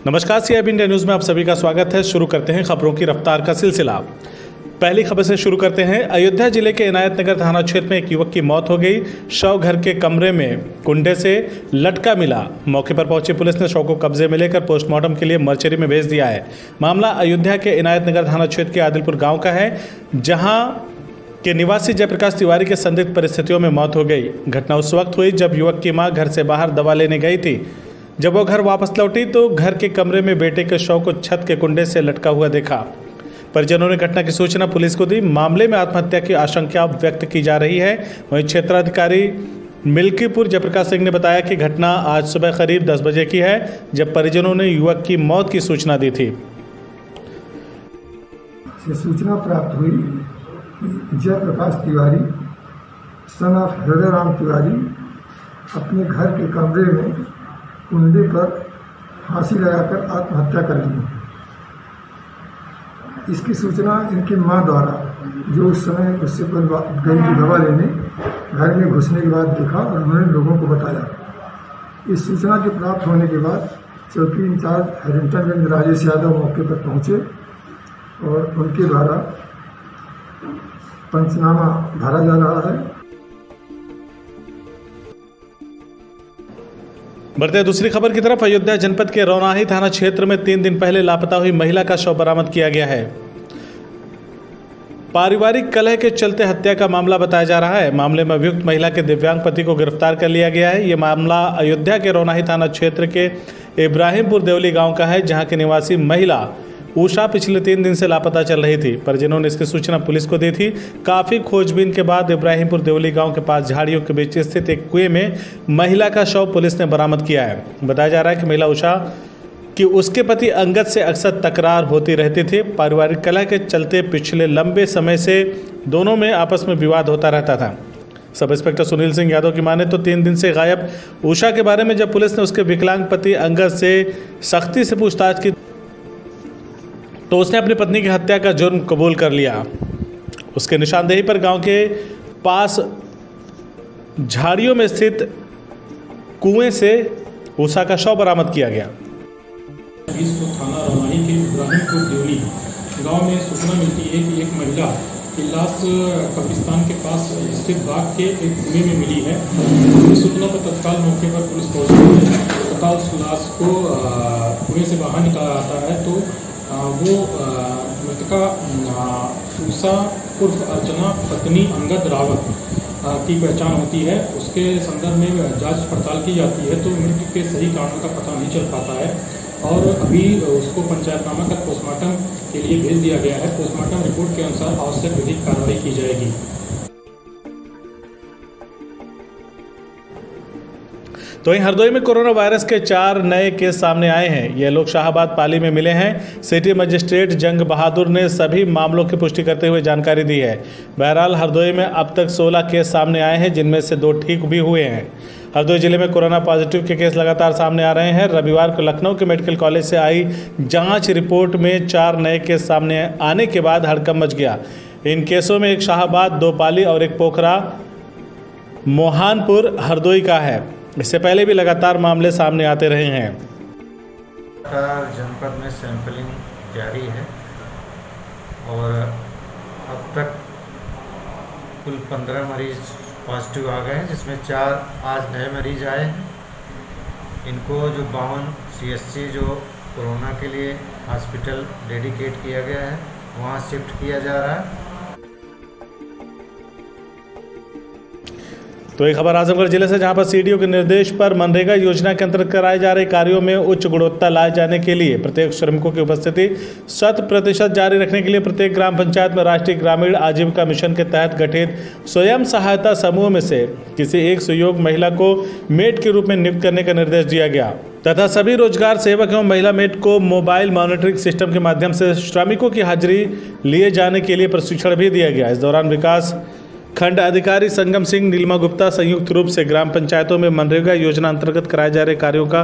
नमस्कार, CIB India news में आप सभी का स्वागत है। शुरू करते हैं खबरों की रफ्तार का सिलसिला। पहली खबर से शुरू करते हैं। अयोध्या जिले के इनायत नगर थाना क्षेत्र में एक युवक की मौत हो गई। शव घर के कमरे में कुंडे से लटका मिला। मौके पर पहुंची पुलिस ने शव को कब्जे में लेकर पोस्टमार्टम के लिए मर्चरी में भेज दिया है। मामला अयोध्या के इनायत नगर थाना क्षेत्र के आदिलपुर गाँव का है, जहाँ के निवासी जयप्रकाश तिवारी के संदिग्ध परिस्थितियों में मौत हो गई। घटना उस वक्त हुई जब युवक की मां घर से बाहर दवा लेने गई थी। जब वो घर वापस लौटी तो घर के कमरे में बेटे के शव को छत के कुंडे से लटका हुआ देखा। परिजनों ने घटना की सूचना पुलिस को दी। मामले में आत्महत्या की आशंका व्यक्त की जा रही है। वहीं क्षेत्राधिकारी मिल्कीपुर जयप्रकाश सिंह ने बताया कि घटना आज सुबह करीब 10 बजे की है, जब परिजनों ने युवक की मौत की सूचना दी थी। सूचना प्राप्त हुई कि जयप्रकाश तिवारी सन ऑफ हृदय राम तिवारी अपने घर के कमरे में कुंडे पर फांसी लगाकर आत्महत्या कर ली। इसकी सूचना इनकी मां द्वारा, जो उस समय उससे गई थी दवा लेने, घर में घुसने के बाद देखा और उन्होंने लोगों को बताया। इस सूचना के प्राप्त होने के बाद चौकी इंचार्ज हैरिंगटनगंज राजेश यादव मौके पर पहुंचे और उनके द्वारा पंचनामा भरा जा रहा है। बढ़ते हैं दूसरी खबर की तरफ। अयोध्या जनपद के रौनाही थाना क्षेत्र में 3 दिन पहले लापता हुई महिला का शव बरामद किया गया है। पारिवारिक कलह के चलते हत्या का मामला बताया जा रहा है। मामले में अभियुक्त महिला के दिव्यांग पति को गिरफ्तार कर लिया गया है। ये मामला अयोध्या के रौनाही थाना क्षेत्र के इब्राहिमपुर देवली गांव का है, जहां की निवासी महिला उषा पिछले 3 दिन से लापता चल रही थी। परिजनों ने इसकी सूचना पुलिस को दी थी। काफ़ी खोजबीन के बाद इब्राहिमपुर देवली गांव के पास झाड़ियों के बीच स्थित एक कुएं में महिला का शव पुलिस ने बरामद किया है। बताया जा रहा है कि महिला उषा कि उसके पति अंगद से अक्सर तकरार होती रहती थी। पारिवारिक कलह के चलते पिछले लंबे समय से दोनों में आपस में विवाद होता रहता था। सब इंस्पेक्टर सुनील सिंह यादव की माने तो 3 दिन से गायब उषा के बारे में जब पुलिस ने उसके विकलांग पति अंगद से सख्ती से पूछताछ की तो उसने अपनी पत्नी की हत्या का जुर्म कबूल कर लिया। उसके निशानदेही पर गांव के पास झाड़ियों में स्थित कुएं से उषा का शव बरामद किया गया। थाना रौनाही के इब्राहिमपुर देवली गांव में सूचना मिलती है कि एक महिला की लाश कब्रिस्तान के पास स्थित बाग के एक कुएं में मिली है। इस सूचना पर तत्काल मौके पर पुलिस पहुंचती है तथा उस लाश को कुएं से बाहर निकाला जाता है तो वो मृतका उषा उर्फ अर्चना पत्नी अंगद रावत की पहचान होती है। उसके संदर्भ में जांच पड़ताल की जाती है तो मृत्यु के सही कारणों का पता नहीं चल पाता है और अभी उसको पंचायतनामा कर पोस्टमार्टम के लिए भेज दिया गया है। पोस्टमार्टम रिपोर्ट के अनुसार आवश्यक विधिक कार्रवाई की जाएगी। तो वहीं हरदोई में कोरोना वायरस के 4 नए केस सामने आए हैं। ये लोग शाहबाद पाली में मिले हैं। सिटी मजिस्ट्रेट जंग बहादुर ने सभी मामलों की पुष्टि करते हुए जानकारी दी है। बहरहाल हरदोई में अब तक 16 केस सामने आए हैं, जिनमें से 2 ठीक भी हुए हैं। हरदोई जिले में कोरोना पॉजिटिव के केस लगातार सामने आ रहे हैं। रविवार को लखनऊ के मेडिकल कॉलेज से आई जाँच रिपोर्ट में 4 नए केस सामने आने के बाद हड़कंप मच गया। इन केसों में एक शाहबाद, 2 पाली और एक पोखरा मोहानपुर हरदोई का है। इससे पहले भी लगातार मामले सामने आते रहे हैं। जनपद में सैंपलिंग जारी है और अब तक कुल 15 मरीज पॉजिटिव आ गए हैं, जिसमें 4 आज नए मरीज आए हैं। इनको जो 52 CSC जो कोरोना के लिए हॉस्पिटल डेडिकेट किया गया है वहाँ शिफ्ट किया जा रहा है। तो एक खबर आजमगढ़ जिले से, जहां पर सीडीओ के निर्देश पर मनरेगा योजना के अंतर्गत कराए जा रहे कार्यों में उच्च गुणवत्ता लाए जाने के लिए प्रत्येक श्रमिकों की उपस्थिति 100% जारी रखने के लिए प्रत्येक ग्राम पंचायत में राष्ट्रीय ग्रामीण आजीविका मिशन के तहत गठित स्वयं सहायता समूह में से किसी एक सहयोग महिला को मेड के रूप में नियुक्त करने का निर्देश दिया गया तथा सभी रोजगार सेवक एवं महिला मेड को मोबाइल मॉनिटरिंग सिस्टम के माध्यम से श्रमिकों की हाजिरी लिए जाने के लिए प्रशिक्षण भी दिया गया। इस दौरान विकास खंड अधिकारी संगम सिंह, नीलिमा गुप्ता संयुक्त रूप से ग्राम पंचायतों में मनरेगा योजना अंतर्गत कराए जा रहे कार्यों का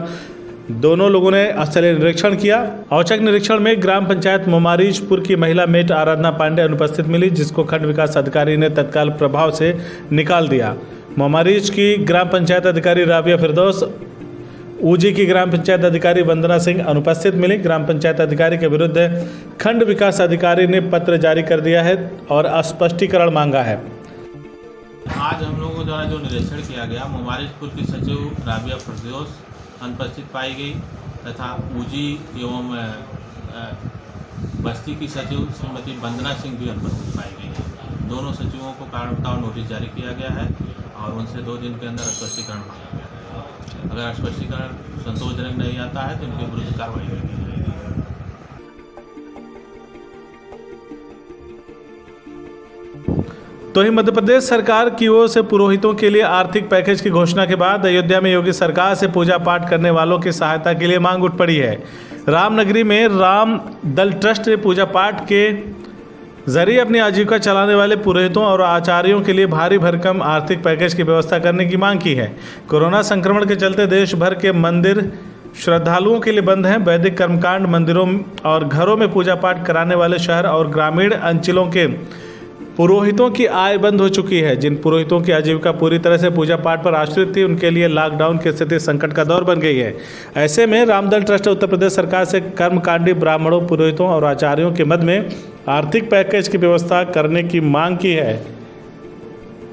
दोनों लोगों ने स्थलीय निरीक्षण किया। औचक निरीक्षण में ग्राम पंचायत मोमारीजपुर की महिला मेट आराधना पांडे अनुपस्थित मिली, जिसको खंड विकास अधिकारी ने तत्काल प्रभाव से निकाल दिया। मोमारीज की ग्राम पंचायत अधिकारी राबिया फिरदौस ऊजी की ग्राम पंचायत अधिकारी वंदना सिंह अनुपस्थित मिली। ग्राम पंचायत अधिकारी के विरुद्ध खंड विकास अधिकारी ने पत्र जारी कर दिया है और स्पष्टीकरण मांगा है। आज हम लोगों द्वारा जो निरीक्षण किया गया, मुबारिकपुर की सचिव राबिया फरदौस अनुपस्थित पाई गई तथा ऊजी एवं बस्ती की सचिव श्रीमती वंदना सिंह भी अनुपस्थित पाई गई है। दोनों सचिवों को कारण बताओ नोटिस जारी किया गया है और उनसे 2 दिन के अंदर स्पष्टीकरण मांगा गया है। अगर स्पष्टीकरण संतोषजनक नहीं आता है तो उनके विरुद्ध कार्रवाई की जाएगी। तो ही मध्य प्रदेश सरकार की ओर से पुरोहितों के लिए आर्थिक पैकेज की घोषणा के बाद अयोध्या में योगी सरकार से पूजा पाठ करने वालों की सहायता के लिए मांग उठ पड़ी है। रामनगरी में राम दल ट्रस्ट ने पूजा पाठ के जरिए अपनी आजीविका चलाने वाले पुरोहितों और आचार्यों के लिए भारी भरकम आर्थिक पैकेज की व्यवस्था करने की मांग की है। कोरोना संक्रमण के चलते देश भर के मंदिर श्रद्धालुओं के लिए बंद हैं। वैदिक कर्मकांड मंदिरों और घरों में पूजा पाठ कराने वाले शहर और ग्रामीण अंचलों के पुरोहितों की आय बंद हो चुकी है। जिन पुरोहितों की आजीविका पूरी तरह से पूजा पाठ पर आश्रित थी, उनके लिए लॉकडाउन की स्थिति संकट का दौर बन गई है। ऐसे में रामदल ट्रस्ट उत्तर प्रदेश सरकार से कर्मकांडी ब्राह्मणों, पुरोहितों और आचार्यों के मद में आर्थिक पैकेज की व्यवस्था करने की मांग की है।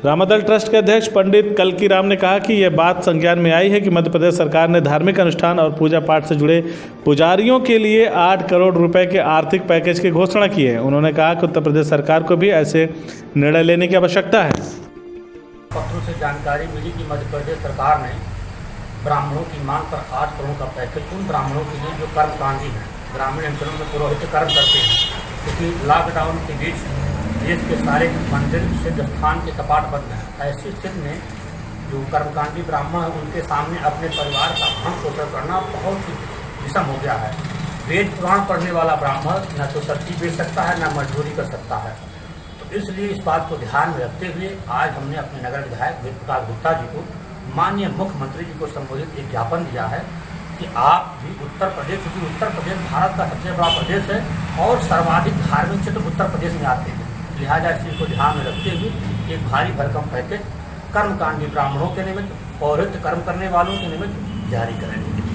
रामदल ट्रस्ट के अध्यक्ष पंडित कलकी राम ने कहा कि यह बात संज्ञान में आई है कि मध्य प्रदेश सरकार ने धार्मिक अनुष्ठान और पूजा पाठ से जुड़े पुजारियों के लिए 8 करोड़ रुपए के आर्थिक पैकेज की घोषणा की है। उन्होंने कहा कि उत्तर प्रदेश सरकार को भी ऐसे निर्णय लेने की आवश्यकता है। पत्रों से जानकारी मिली कि मध्य प्रदेश सरकार ने ब्राह्मणों की मांग पर 8 करोड़ का पैकेज उन ब्राह्मणों के लिए जो कर्मकांडी हैं, ग्रामीण अंचलों में पुरोहित कर्म करते हैं, क्योंकि लॉकडाउन के बीच देश के सारे मंदिर सिद्ध स्थान के कपाट बंद हैं। ऐसी स्थिति में जो कर्मकांडी ब्राह्मण हैं, उनके सामने अपने परिवार का भरण पोषण करना बहुत ही विषम हो गया है। वेद पुराण पढ़ने वाला ब्राह्मण न तो सब्जी बेच सकता है, न मजदूरी कर सकता है। तो इसलिए इस बात को ध्यान में रखते हुए आज हमने अपने नगर विधायक वेद प्रकाश गुप्ता जी को माननीय मुख्यमंत्री जी को संबोधित एक ज्ञापन दिया है कि आप भी उत्तर प्रदेश, क्योंकि उत्तर प्रदेश भारत का सबसे बड़ा प्रदेश है और सर्वाधिक धार्मिक क्षेत्र उत्तर प्रदेश में आते हैं, लिहाजा इस चीज़ को ध्यान में रखते हुए एक भारी भरकम पैकेज कर्मकांडी ब्राह्मणों के निमित्त, पौरोहित्य कर्म करने वालों के निमित्त जारी करेंगे।